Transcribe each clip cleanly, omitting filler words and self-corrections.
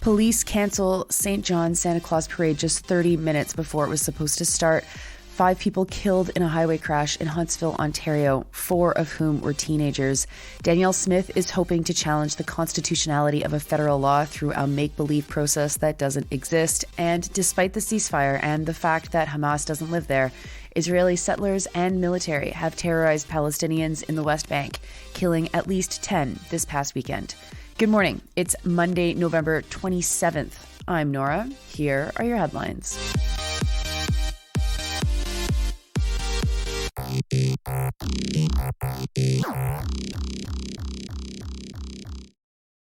Police cancel St. John's Santa Claus Parade just 30 minutes before it was supposed to start. 5 people killed in a highway crash in Huntsville, Ontario, 4 of whom were teenagers. Danielle Smith is hoping to challenge the constitutionality of a federal law through a make-believe process that doesn't exist. And despite the ceasefire and the fact that Hamas doesn't live there, Israeli settlers and military have terrorized Palestinians in the West Bank, killing at least 10 this past weekend. Good morning. It's Monday, November 27th. I'm Nora. Here are your headlines.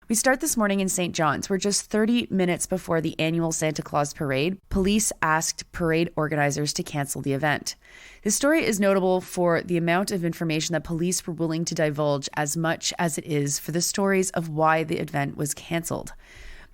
We start this morning in St. John's, where just 30 minutes before the annual Santa Claus Parade, police asked parade organizers to cancel the event. This story is notable for the amount of information that police were willing to divulge, as much as it is for the stories of why the event was canceled.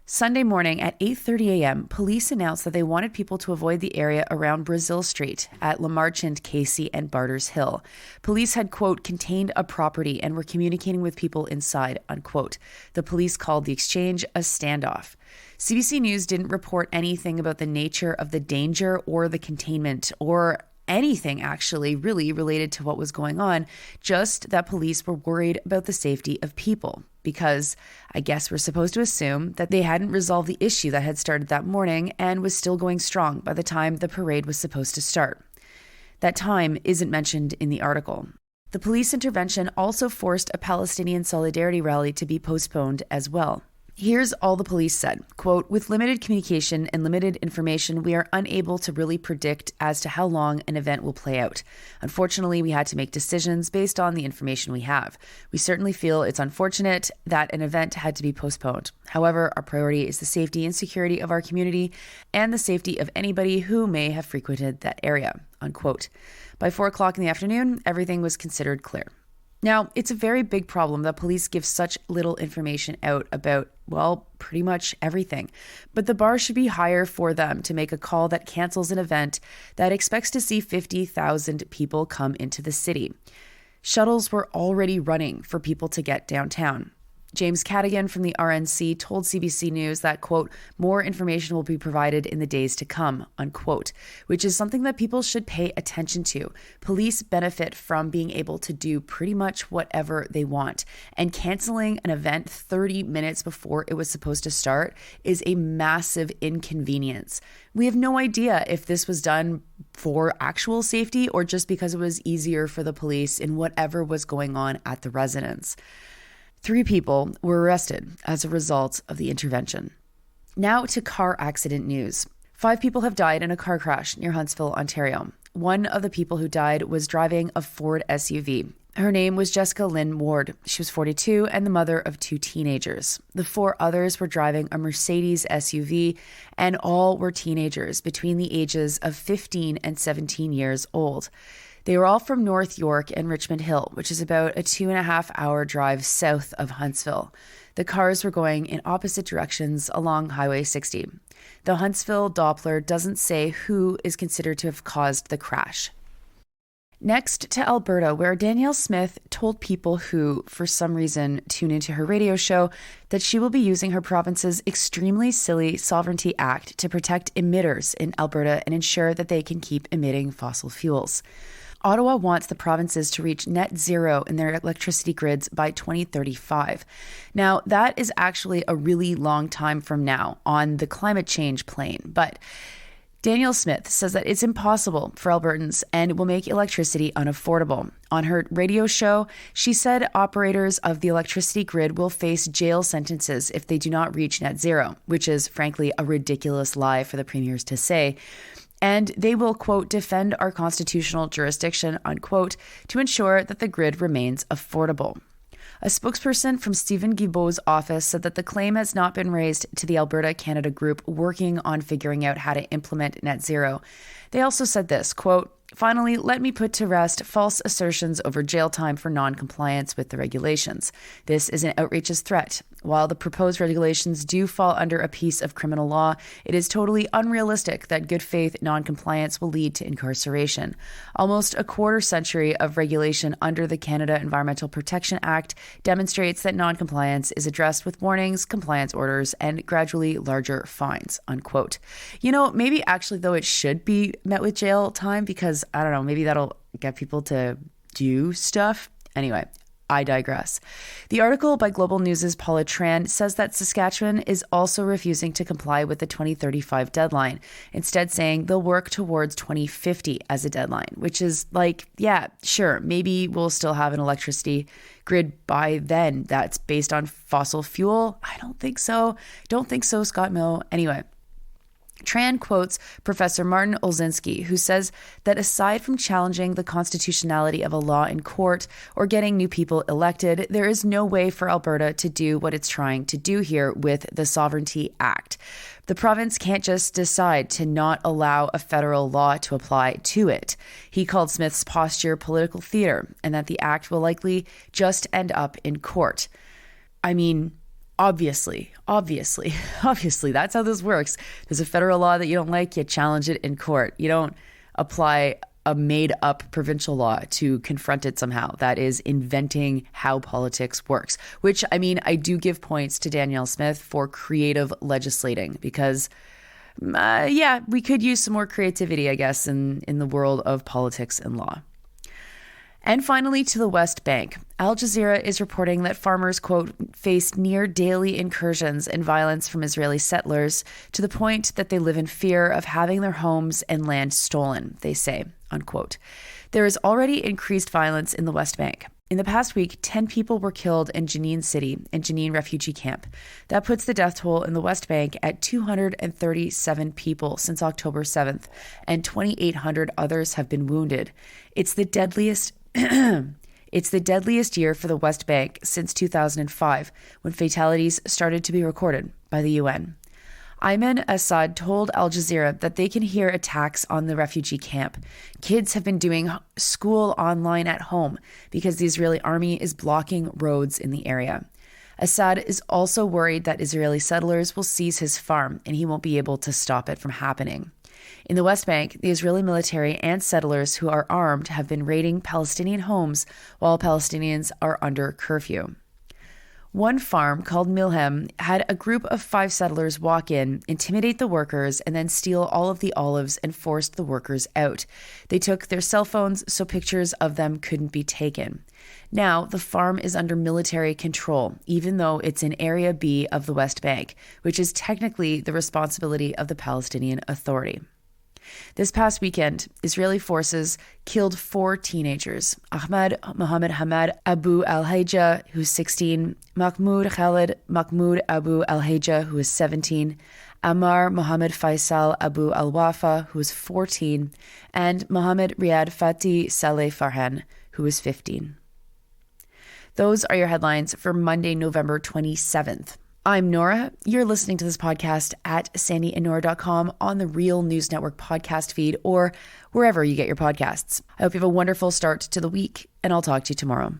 Sunday morning at 8:30 a.m., police announced that they wanted people to avoid the area around Brazil Street at Lamarchand, Casey, and Barters Hill. Police had, quote, contained a property and were communicating with people inside, unquote. The police called the exchange a standoff. CBC News didn't report anything about the nature of the danger or the containment or anything actually really related to what was going on, just that police were worried about the safety of people. Because I guess we're supposed to assume that they hadn't resolved the issue that had started that morning and was still going strong by the time the parade was supposed to start. That time isn't mentioned in the article. The police intervention also forced a Palestinian solidarity rally to be postponed as well. Here's all the police said, quote, with limited communication and limited information, we are unable to really predict as to how long an event will play out. Unfortunately, we had to make decisions based on the information we have. We certainly feel it's unfortunate that an event had to be postponed. However, our priority is the safety and security of our community and the safety of anybody who may have frequented that area, unquote. By 4 o'clock in the afternoon, everything was considered clear. Now, it's a very big problem that police give such little information out about, well, pretty much everything. But the bar should be higher for them to make a call that cancels an event that expects to see 50,000 people come into the city. Shuttles were already running for people to get downtown. James Cadigan from the RNC told CBC News that, quote, more information will be provided in the days to come, unquote, which is something that people should pay attention to. Police benefit from being able to do pretty much whatever they want, and canceling an event 30 minutes before it was supposed to start is a massive inconvenience. We have no idea if this was done for actual safety or just because it was easier for the police in whatever was going on at the residence. 3 people were arrested as a result of the intervention. Now to car accident news. 5 people have died in a car crash near Huntsville, Ontario. One of the people who died was driving a Ford SUV. Her name was Jessica Lynn Ward. She was 42 and the mother of 2 teenagers. The 4 others were driving a Mercedes SUV, and all were teenagers between the ages of 15 and 17 years old. They were all from North York and Richmond Hill, which is about a 2.5-hour drive south of Huntsville. The cars were going in opposite directions along Highway 60. The Huntsville Doppler doesn't say who is considered to have caused the crash. Next to Alberta, where Danielle Smith told people who, for some reason, tune into her radio show that she will be using her province's extremely silly Sovereignty Act to protect emitters in Alberta and ensure that they can keep emitting fossil fuels. Ottawa wants the provinces to reach net zero in their electricity grids by 2035. Now, that is actually a really long time from now on the climate change plane, but Danielle Smith says that it's impossible for Albertans and will make electricity unaffordable. On her radio show, she said operators of the electricity grid will face jail sentences if they do not reach net zero, which is frankly a ridiculous lie for the premiers to say. And they will, quote, defend our constitutional jurisdiction, unquote, to ensure that the grid remains affordable. A spokesperson from Stephen Guilbeault's office said that the claim has not been raised to the Alberta Canada Group working on figuring out how to implement net zero. They also said this, quote, Finally, let me put to rest false assertions over jail time for non-compliance with the regulations. This is an outrageous threat. While the proposed regulations do fall under a piece of criminal law, it is totally unrealistic that good faith non-compliance will lead to incarceration. Almost a quarter century of regulation under the Canada Environmental Protection Act demonstrates that non-compliance is addressed with warnings, compliance orders, and gradually larger fines, unquote. Maybe actually though it should be met with jail time because, I don't know, maybe that'll get people to do stuff. Anyway, I digress. The article by Global News' Paula Tran says that Saskatchewan is also refusing to comply with the 2035 deadline, instead saying they'll work towards 2050 as a deadline, which is like, yeah, sure, maybe we'll still have an electricity grid by then that's based on fossil fuel. I don't think so. Don't think so, Scott Mill. Anyway, Tran quotes Professor Martin Olszynski, who says that aside from challenging the constitutionality of a law in court or getting new people elected, there is no way for Alberta to do what it's trying to do here with the Sovereignty Act. The province can't just decide to not allow a federal law to apply to it. He called Smith's posture political theater and that the act will likely just end up in court. I mean, Obviously, that's how this works. There's a federal law that you don't like, you challenge it in court. You don't apply a made-up provincial law to confront it somehow. That is inventing how politics works, which, I do give points to Danielle Smith for creative legislating because, we could use some more creativity, I guess, in the world of politics and law. And finally, to the West Bank. Al Jazeera is reporting that farmers, quote, face near daily incursions and violence from Israeli settlers to the point that they live in fear of having their homes and land stolen, they say, unquote. There is already increased violence in the West Bank. In the past week, 10 people were killed in Jenin City and Jenin refugee camp. That puts the death toll in the West Bank at 237 people since October 7th, and 2,800 others have been wounded. It's the deadliest year for the West Bank since 2005, when fatalities started to be recorded by the UN. Ayman Assad told Al Jazeera that they can hear attacks on the refugee camp. Kids have been doing school online at home because the Israeli army is blocking roads in the area. Assad is also worried that Israeli settlers will seize his farm and he won't be able to stop it from happening. In the West Bank, the Israeli military and settlers who are armed have been raiding Palestinian homes while Palestinians are under curfew. One farm called Milhem had a group of 5 settlers walk in, intimidate the workers, and then steal all of the olives and forced the workers out. They took their cell phones so pictures of them couldn't be taken. Now, the farm is under military control, even though it's in Area B of the West Bank, which is technically the responsibility of the Palestinian Authority. This past weekend, Israeli forces killed 4 teenagers: Ahmad Mohammed Hamad Abu al-Hajja, who's 16, Mahmoud Khalid Mahmoud Abu al-Hajja, who is 17, Ammar Mohammed Faisal Abu al-Wafa, who is 14, and Mohammed Riyad Fatih Saleh Farhan, who is 15. Those are your headlines for Monday, November 27th. I'm Nora. You're listening to this podcast at sandyandnora.com on the Real News Network podcast feed or wherever you get your podcasts. I hope you have a wonderful start to the week, and I'll talk to you tomorrow.